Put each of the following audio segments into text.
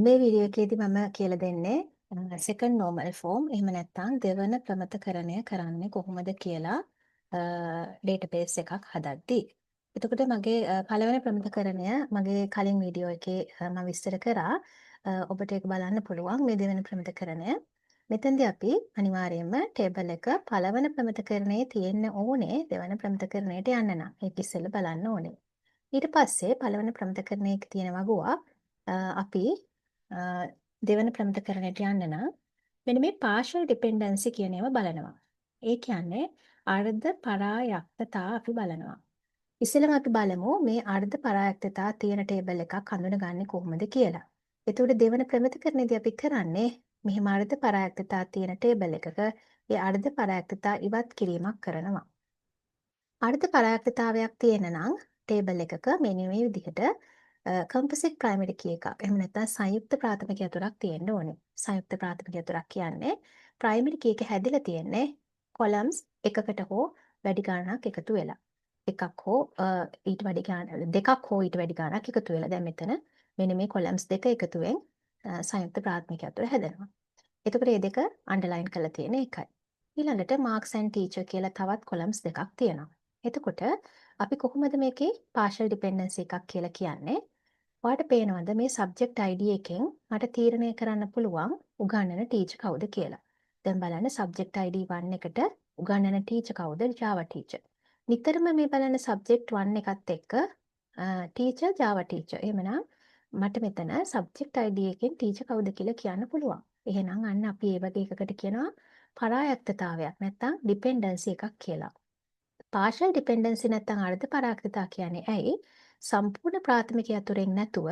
මේ වීඩියෝ එකේදී මම කියලා දෙන්නේ second normal form එහෙම නැත්නම් දෙවන ප්‍රමතකරණය කරන්නේ කොහොමද කියලා database එකක් හදද්දී. එතකොට මගේ පළවෙනි ප්‍රමතකරණය මගේ කලින් වීඩියෝ එකේ මම විස්තර කරා. ඔබට ඒක බලන්න පුළුවන් මේ දෙවන ප්‍රමතකරණය. මෙතෙන්දී අපි අනිවාර්යයෙන්ම ටේබල් එක පළවෙනි ප්‍රමතකරණයේ තියෙන්න ඕනේ දෙවන ප්‍රමතකරණයට යන්න නම්. ඒක ඉස්සෙල්ලා බලන්න ඕනේ. ඊට පස්සේ පළවෙනි ප්‍රමතකරණයක තියෙන වගුවක් අපි දෙවන ප්‍රමතකරණයට යන්න නම් මෙන්න මේ partial dependency කියන ඒවා බලනවා. ඒ කියන්නේ අර්ධ පරායක්තතා අපි බලනවා. ඉස්සෙල්ලම අපි බලමු මේ අර්ධ පරායක්තතා තියෙන ටේබල් එකක් හඳුනගන්නේ කොහොමද කියලා. එතකොට දෙවන ප්‍රමතකරණයේදී අපි කරන්නේ මෙහෙම අර්ධ පරායක්තතා තියෙන ටේබල් එකක ඒ අර්ධ පරායක්තතා ඉවත් කිරීමක් කරනවා. අර්ධ පරායක්තතාවයක් තියෙන නම් ටේබල් එකක මෙන්න මේ විදිහට කම්පොසිට් ප්‍රයිමරි කී එකක්. එහෙම නැත්නම් සංයුක්ත ප්‍රාථමික යතුරක් තියෙන්න ඕනේ. සංයුක්ත ප්‍රාථමික යතුරක් කියන්නේ ප්‍රයිමරි කී එක හැදිලා තියෙන්නේ කොලම්ස් එකකට හෝ වැඩි ගණනක් එකතු වෙලා. එකක් හෝ ඊට වැඩි ගණන දෙකක් හෝ ඊට වැඩි ගණනක් එකතු වෙලා. දැන් මෙතන මෙන්න මේ කොලම්ස් දෙක එකතුවෙන් සංයුක්ත ප්‍රාථමික යතුර හැදෙනවා. එතකොට මේ දෙක අන්ඩර්ලයින් කරලා තියෙන එකයි. ඊළඟට marks and teacher කියලා තවත් කොලම්ස් දෙකක් තියෙනවා. එතකොට අපි කොහොමද මේකේ partial dependency එකක් කියලා කියන්නේ? ඔයාලට පේනවද මේ subject ID එකෙන් මට තීරණය කරන්න පුළුවන් උගන්වන ටීචර් කවුද කියලා. දැන් බලන්න subject ID 1 එකට උගන්වන ටීචර් කවුද? Java teacher. නිතරම මේ බලන්න subject 1 එකත් එක්ක teacher Java teacher. එහෙමනම් මට මෙතන subject ID එකෙන් teacher කවුද කියලා කියන්න පුළුවන්. එහෙනම් අන්න අපි ඒ වගේ එකකට කියනවා පරායක්තතාවයක් නැත්නම් dependency එකක් කියලා. partial dependency නැත්නම් අර්ධ පරායක්තතා කියන්නේ ඇයි? සම්පූර්ණ ප්‍රාථමික යතුරෙන් නැතුව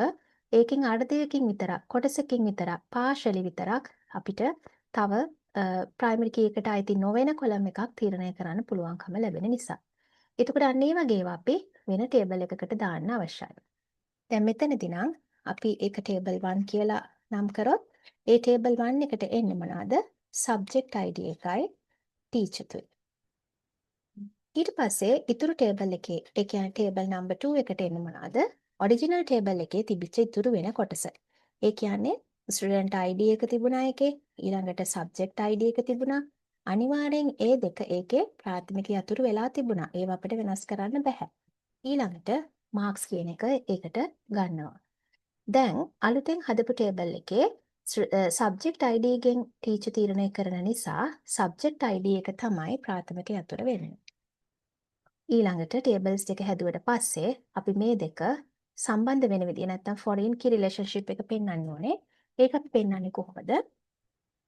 ඒකෙන් අර්ධයකින් විතරක් කොටසකින් විතරක් partially විතරක් අපිට තව primary key එකට අයිති නොවන කොලම් එකක් තීරණය කරන්න පුළුවන්කම ලැබෙන නිසා. එතකොට අන්න ඒ වගේ ඒවා අපි වෙන ටේබල් එකකට දාන්න අවශ්‍යයි. දැන් මෙතනදී නම් අපි ඒක table 1 කියලා නම් කරොත් ඒ table 1 එකට එන්නේ මොනවාද? subject ID එකයි teacher තුයි. ඊට පස්සේ ඉතුරු ටේබල් එකේ ඒ කියන්නේ ටේබල් නම්බර් 2 එකට එන්නේ මොනවාද? ඔරිජිනල් ටේබල් එකේ තිබිච්ච ඉතුරු වෙන කොටස. ඒ කියන්නේ ස්ටුඩන්ට් ID එක තිබුණා එකේ, ඊළඟට සබ්ජෙක්ට් ID එක තිබුණා. අනිවාර්යෙන් ඒ දෙක ඒකේ ප්‍රාථමික යතුරු වෙලා තිබුණා. ඒව අපිට වෙනස් කරන්න බෑ. ඊළඟට මාක්ස් කියන එක ඒකට ගන්නවා. දැන් අලුතෙන් හදපු ටේබල් එකේ සබ්ජෙක්ට් ID එකෙන් ටීචර් තීරණය කරන නිසා සබ්ජෙක්ට් ID එක තමයි ප්‍රාථමික යතුර වෙන්නේ. ඊළඟට ටේබල්ස් දෙක හැදුවට පස්සේ අපි මේ දෙක සම්බන්ධ වෙන විදිය නැත්නම් foreign key relationship එක පෙන්වන්න ඕනේ. ඒක අපි පෙන්වන්නේ කොහොමද?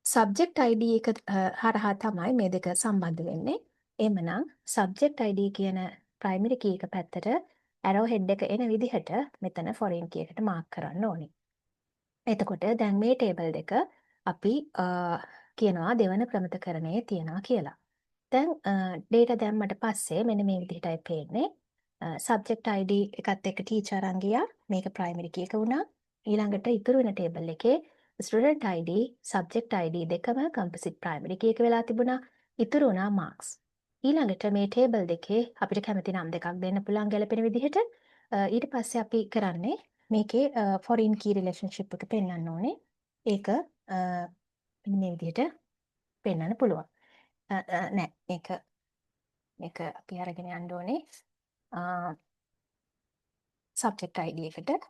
subject ID එක හරහා තමයි මේ දෙක සම්බන්ධ වෙන්නේ. එහෙමනම් subject ID කියන primary key එක පැත්තට arrow head එක එන විදිහට මෙතන foreign key එකට mark කරන්න ඕනේ. එතකොට දැන් මේ ටේබල් දෙක අපි කියනවා දෙවන ප්‍රමතකරණයේ තියනවා කියලා. දැන් data දැම්මට පස්සේ මෙන්න මේ විදිහටයි පේන්නේ. subject ID එකත් එක්ක teacher අරන් ගියා. මේක primary key එක වුණා. ඊළඟට ඉතුරු වෙන table එකේ student ID, subject ID දෙකම composite primary key එක වෙලා තිබුණා. ඉතුරු වුණා marks. ඊළඟට මේ table දෙකේ අපිට කැමති නම් දෙකක් දෙන්න පුළුවන් ගැලපෙන විදිහට. ඊට පස්සේ අපි කරන්නේ මේකේ foreign key relationship එක පෙන්වන්න ඕනේ. ඒක මෙන්න මේ විදිහට පෙන්වන්න පුළුවන්. නෑ මේක අපි අරගෙන යන්න ඕනේ subject ID එකට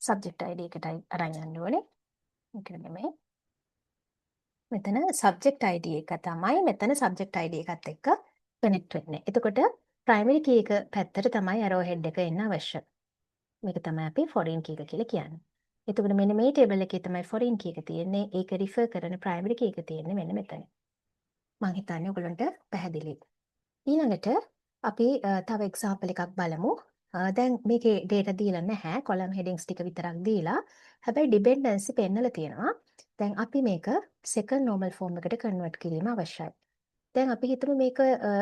subject ID එකට අරන් යන්න ඕනේ. මේක නෙමෙයි. මෙතන subject ID එක තමයි මෙතන subject ID එකත් එක්ක connect වෙන්නේ. එතකොට primary key එක පැත්තට තමයි arrow head එක එන්න අවශ්‍ය. මේක තමයි අපි foreign key එක කියලා කියන්නේ. එතකොට මෙන්න මේ table එකේ තමයි foreign key එක තියෙන්නේ. ඒක refer කරන primary key එක තියෙන්නේ මෙන්න මෙතන. මම හිතන්නේ ඔයගලන්ට පැහැදිලි. ඊළඟට අපි තව එක්සාම්පල් එකක් බලමු. දැන් මේකේ data දීලා නැහැ. column headings ටික විතරක් දීලා. හැබැයි dependency පෙන්නලා තියෙනවා. දැන් අපි මේක second normal form එකට convert කිරීම අවශ්‍යයි. දැන් අපි හිතමු මේක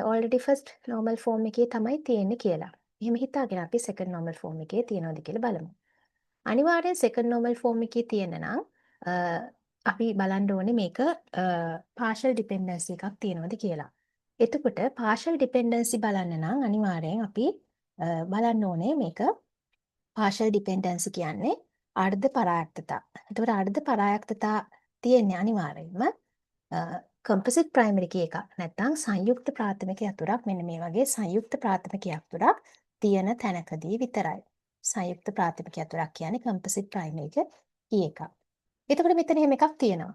already first normal form එකේ තමයි තියෙන්නේ කියලා. එහෙම හිතාගෙන අපි second normal form එකේ තියෙනවද කියලා බලමු. අනිවාර්යෙන් second normal form එකේ තියෙන නම් අපි බලන්න ඕනේ මේක partial dependency එකක් තියෙනවද කියලා. එතකොට partial dependency බලන්න නම් අනිවාර්යෙන් අපි බලන්න ඕනේ මේක partial dependency කියන්නේ අර්ධ පරායක්තතා. එතකොට අර්ධ පරායක්තතා තියෙන්නේ අනිවාර්යයෙන්ම composite primary key එකක් නැත්නම් සංයුක්ත ප්‍රාථමික යතුරක් මෙන්න මේ වගේ සංයුක්ත ප්‍රාථමික යතුරක් තියෙන තැනකදී විතරයි. සංයුක්ත ප්‍රාථමික යතුරක් කියන්නේ composite primary key එකක්. එතකොට මෙතන එහෙම එකක් තියෙනවා.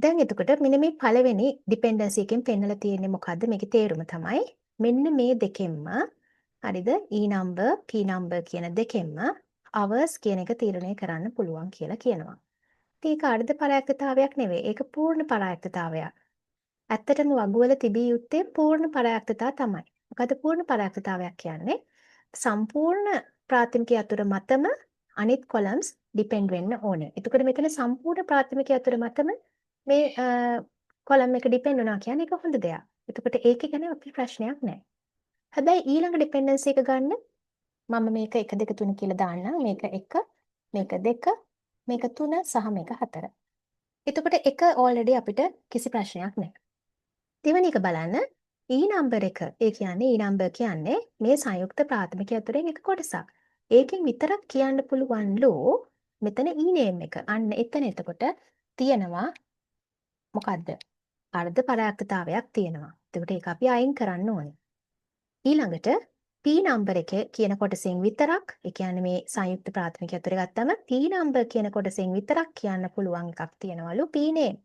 දැන් එතකොට මෙන්න මේ පළවෙනි dependency එකෙන් පෙන්නලා තියෙන්නේ මොකද්ද? මේකේ තේරුම තමයි මෙන්න මේ දෙකෙන්ම හරිද? E number, P number කියන දෙකෙන්ම hours කියන එක තීරණය කරන්න පුළුවන් කියලා කියනවා. ඒක අර්ධ පරායක්තතාවයක් නෙවෙයි. ඒක පූර්ණ පරායක්තතාවයක්. ඇත්තටම වගුවල තිබිය යුත්තේ පූර්ණ පරායක්තතාව තමයි. මොකද පූර්ණ පරායක්තතාවයක් කියන්නේ සම්පූර්ණ ප්‍රාථමික යතුර මතම අනිත් කොලම්ස් ඩිපෙන්ඩ් වෙන්න ඕනේ. එතකොට මෙතන සම්පූර්ණ ප්‍රාථමික යතුර මතම මේ කොලම් එක ඩිපෙන්ඩ් වෙනවා කියන්නේ ඒක හොඳ දෙයක්. එතකොට ඒක ගැන අපේ ප්‍රශ්නයක් නැහැ. හැබැයි ඊළඟ ඩිපෙන්ඩන්සි එක ගන්න මම මේක 1 2 3 කියලා දාන්නම්. මේක 1, මේක 2, මේක 3 සහ මේක 4. එතකොට එක ඔල්රෙඩි අපිට කිසි ප්‍රශ්නයක් නැහැ. දෙවෙනි එක බලන්න E නම්බර් එක. ඒ කියන්නේ E නම්බර් කියන්නේ මේ සංයුක්ත ප්‍රාථමික යතුරෙන් එක කොටසක්. ඒකෙන් විතරක් කියන්න පුළුවන්ලු මෙතන E name එක. අන්න එතන එතකොට තියෙනවා මොකද්ද? අර්ධ පරායක්තතාවයක් තියෙනවා. එතකොට ඒක අපි අයින් කරන්න ඕනේ. ඊළඟට P නම්බර් එක කියන කොටසෙන් විතරක්, ඒ කියන්නේ මේ සංයුක්ත ප්‍රාථමික යතුරේ ගත්තම P නම්බර් කියන කොටසෙන් විතරක් කියන්න පුළුවන් එකක් තියෙනවලු P name.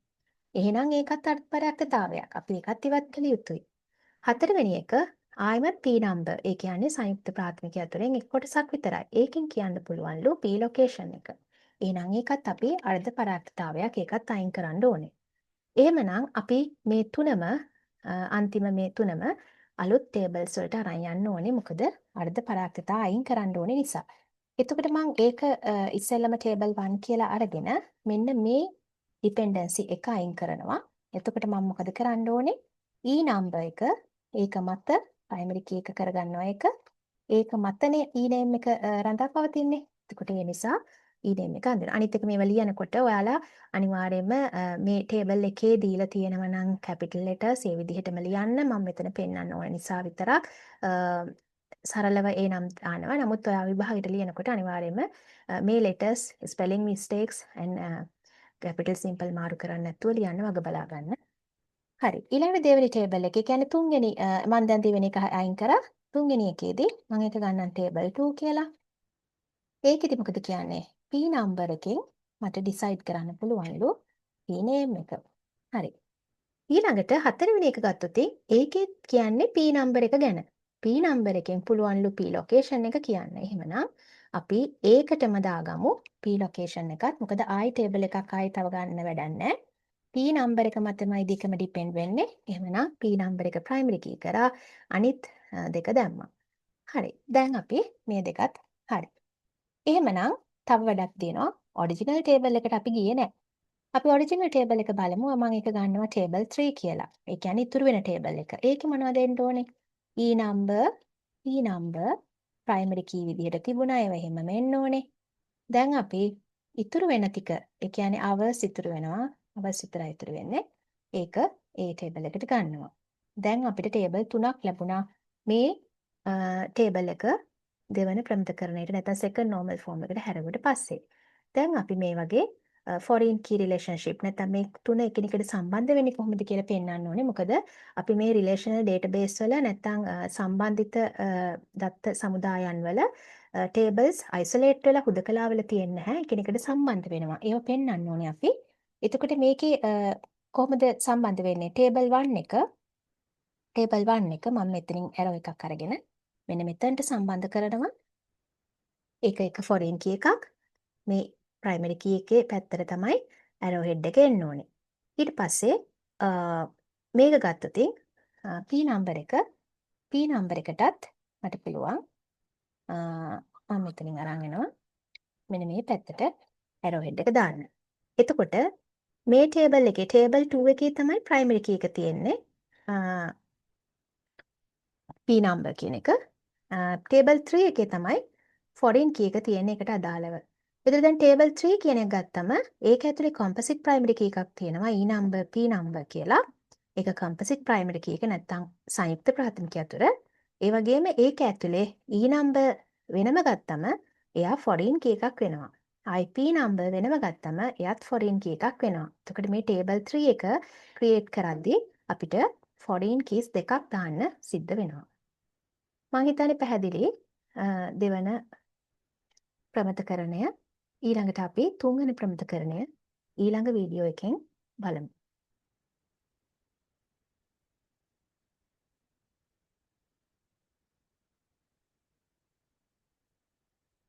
එහෙනම් ඒකත් අර්ථ පරායක්තතාවයක්. අපි ඒකත් ඉවත් කළ යුතුයි. හතරවෙනි එක ආයිමත් P නම්බර්. ඒ කියන්නේ සංයුක්ත ප්‍රාථමික යතුරෙන් එක් කොටසක් විතරයි. ඒකෙන් කියන්න පුළුවන්ලු P ලොකේෂන් එක. එහෙනම් ඒකත් අපි අර්ධ පරායක්තතාවයක්. ඒකත් අයින් කරන්න ඕනේ. එහෙමනම් අපි මේ තුනම අන්තිම මේ තුනම අලුත් ටේබල්ස් වලට අරන් යන්න ඕනේ. මොකද අර්ධ පරායක්තතාව අයින් කරන්න ඕනේ නිසා. එතකොට මම ඒක ඉස්සෙල්ලම ටේබල් 1 කියලා අරගෙන මෙන්න මේ ඩිපෙන්ඩන්සි එක අයින් කරනවා. එතකොට මම මොකද කරන්න ඕනේ? E නම්බර් එක ඒක මත ප්‍රයිමරි කී එක කරගන්නවා ඒක මතනේ E name එක රඳා පවතින්නේ. එතකොට ඒ නිසා E name එක අඳිනවා. අනිත් එක මේවා ලියනකොට ඔයාලා අනිවාර්යයෙන්ම මේ ටේබල් එකේ දීලා තියෙනවා නම් capital letters ඒ විදිහටම ලියන්න. මම මෙතන පෙන්වන්න ඕන නිසා විතරක් සරලව ඒ නම් දානවා. නමුත් ඔයා විභාගයට ලියනකොට අනිවාර්යයෙන්ම මේ letters spelling mistakes and capital simple මාරු කරන්නේ නැතුව ලියන්න වග බලා ගන්න. හරි. ඊළඟ දෙවෙනි ටේබල් එකේ කියන්නේ තුන්වෙනි මම දැන් දෙවෙනි එක අයින් කරා. තුන්වෙනි එකේදී මම ඒක ගන්නම් ටේබල් 2 කියලා. ඒකෙදි මොකද කියන්නේ? P නම්බර් එකෙන් මට ඩිසයිඩ් කරන්න පුළුවන්ලු P name එක. හරි. ඊළඟට හතරවෙනි එක ගත්තොත් ඒකේ කියන්නේ P නම්බර් එක ගැන. P නම්බර් එකෙන් පුළුවන්ලු P ලොකේෂන් එක කියන්න. එහෙමනම් අපි ඒකටම දාගමු P ලොකේෂන් එකත්. මොකද ආයි ටේබල් එකක් ආයි තව ගන්න වැඩක් නැහැ. P නම්බර් එක මතමයි දෙකම ඩිපෙන්ඩ් වෙන්නේ. එහෙමනම් P නම්බර් එක ප්‍රයිමරි කී කරා අනිත් දෙක දැම්මා. හරි. දැන් අපි මේ දෙකත් හරි. එහෙමනම් තව වැඩක් තියෙනවා. ඔරිජිනල් ටේබල් එකට අපි ගියේ නැහැ. අපි ඔරිජිනල් ටේබල් එක බලමු. මම ඒක ගන්නවා ටේබල් 3 කියලා. ඒ කියන්නේ ඉතුරු වෙන ටේබල් එක. ඒකේ මොනවද එන්න ඕනේ? E number, P number, primary key විදිහට තිබුණා. ඒවා එහෙමම එන්න ඕනේ. දැන් අපි ඉතුරු වෙන ටික, ඒ කියන්නේ hours ඉතුරු වෙනවා. hours විතරයි ඉතුරු වෙන්නේ. ඒක ඒ ටේබල් එකට ගන්නවා. දැන් අපිට ටේබල් 3ක් ලැබුණා. මේ ටේබල් එක දෙවන ප්‍රමිතකරණයට නැත්නම් second normal form එකට හැරෙවට පස්සේ. දැන් අපි මේ වගේ foreign key relationship නැත්නම් මේ තුන එකිනෙකට සම්බන්ධ වෙන්නේ කොහොමද කියලා පෙන්වන්න ඕනේ. මොකද අපි මේ relational database වල නැත්නම් සම්බන්ධිත දත්ත සමුදායන් වල tables isolate වෙලා හුදකලා වෙලා තියෙන්නේ නැහැ. එකිනෙකට සම්බන්ධ වෙනවා. ඒව පෙන්වන්න ඕනේ අපි. එතකොට මේකේ කොහොමද සම්බන්ධ වෙන්නේ? table 1 එක මම මෙතනින් arrow එකක් අරගෙන මෙන්න මෙතනට සම්බන්ධ කරනවා. ඒක එක foreign key එකක්. මේ primary key එකේ පැත්තට තමයි arrow head එක එන්න ඕනේ. ඊට පස්සේ මේක ගත්තොත් P number එකටත් මට පුළුවන් මම මෙතනින් අරන් එනවා. මෙන්න මේ පැත්තට arrow head එක දාන්න. එතකොට මේ table එකේ table 2 එකේ තමයි primary key එක තියෙන්නේ. P number කියන එක. table 3 එකේ තමයි foreign key එක තියෙන එකට අදාළව. එතකොට දැන් table 3 කියන එක ගත්තම ඒක ඇතුලේ composite primary key එකක් තියෙනවා E number P number කියලා. ඒක composite primary key එක නැත්තම් සංයුක්ත ප්‍රාථමික යතුර. ඒ වගේම ඒක ඇතුලේ E number වෙනම ගත්තම එයා ෆොරින් කී එකක් වෙනවා. IP නම්බර් වෙනම ගත්තම එයත් ෆොරින් කී එකක් වෙනවා. එතකොට මේ ටේබල් 3 එක ක්‍රියේට් කරද්දී අපිට ෆොරින් කීස් දෙකක් දාන්න සිද්ධ වෙනවා. මං හිතන්නේ පැහැදිලි. දෙවන ප්‍රමතකරණය ඊළඟට අපි තුන්වෙනි ප්‍රමතකරණය ඊළඟ වීඩියෝ එකෙන් බලමු.